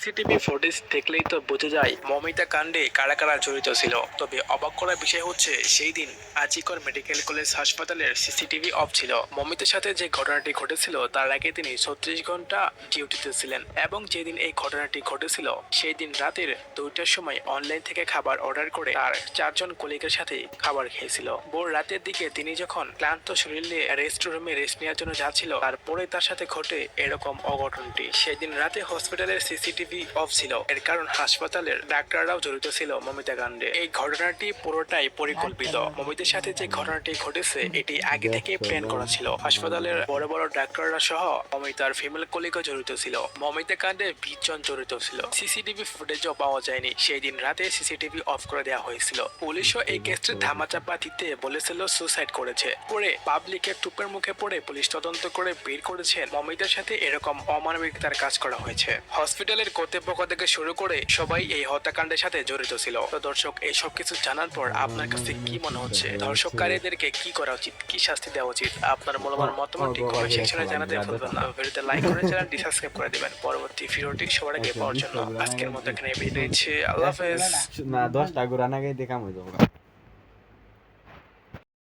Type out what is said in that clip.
CCTV footage দেখলেই তো বোঝা যায় মমিতা কাণ্ডে কারা কারা জড়িত ছিল। তবে অবাক করার বিষয় হচ্ছে সেই দিন আজিকর মেডিকেল কলেজ হাসপাতালের সিসিটিভি অফ ছিল। মমিতার সাথে যে ঘটনাটি ঘটেছিল তার আগে তিনি 36 ঘন্টা ডিউটিতে ছিলেন এবং যেদিন এই ঘটনাটি ঘটেছিল সেই দিন রাতের 2টার সময় অনলাইন থেকে খাবার অর্ডার করে তার 4জন কলিগের সাথে খাবার খেয়েছিল। ভোর রাতের দিকে তিনি যখন ক্লান্ত শরীর নিয়ে রেস্টরুমে রেস্ট নেওয়ার জন্য যাচ্ছিল তারপরে তার সাথে ঘটে এরকম অঘটনটি। সেদিন রাতে হসপিটালের সিসিটিভি অফ ছিল, এর কারণ হাসপাতালের ডাক্তাররাও জড়িত ছিল মমিতা কাণ্ডে। এই ঘটনাটি পুরোটাই পরিকল্পিত। মমিতার সাথে যে ঘটনাটি ঘটেছে এটি আগে থেকে প্ল্যান করা ছিল। হাসপাতালের বড় বড় ডাক্তাররা সহ মমিতার ফিমেল কলিগও জড়িত ছিল। মমিতা কাণ্ডে 20 জন জড়িত ছিল। সিসিটিভি ফুটেজও পাওয়া যায়নি। সেই দিন রাতে সিসিটিভি অফ করে দেওয়া হয়েছিল। পুলিশও এই কেসটি ধামাচাপা দিতে বলেছিল সুসাইড করেছে। পরে পাবলিকের টুপের মুখে পড়ে পুলিশ তদন্ত করে বের করেছেন মমিতার সাথে এরকম অমানবিকতার কাজ করা হয়েছে। হসপিটালের কর্তৃপক্ষ থেকে শুরু করে সবাই এই হত্যাকাণ্ডের সাথে জড়িত ছিল। তো দর্শক, এই সব কিছু জানার পর আপনার কাছে কি মনে হচ্ছে? ধর্ষণকারীদেরকে কি করা উচিত, কি শাস্তি দেওয়া উচিত? আপনার মূল্যবান মতামতটি কমেন্ট সেকশনে জানাতে ভুলবেন না। ভিডিওতে লাইক করে চ্যানেলটি সাবস্ক্রাইব করে দিবেন পরবর্তী ভিডিওটি সবার আগে পাওয়ার জন্য। আজকের মতো এখানে বিদায় নিচ্ছি। আল্লাহ হাফেজ। না 10টা ঘোরা না গাই দেখাম হয়ে যাবো।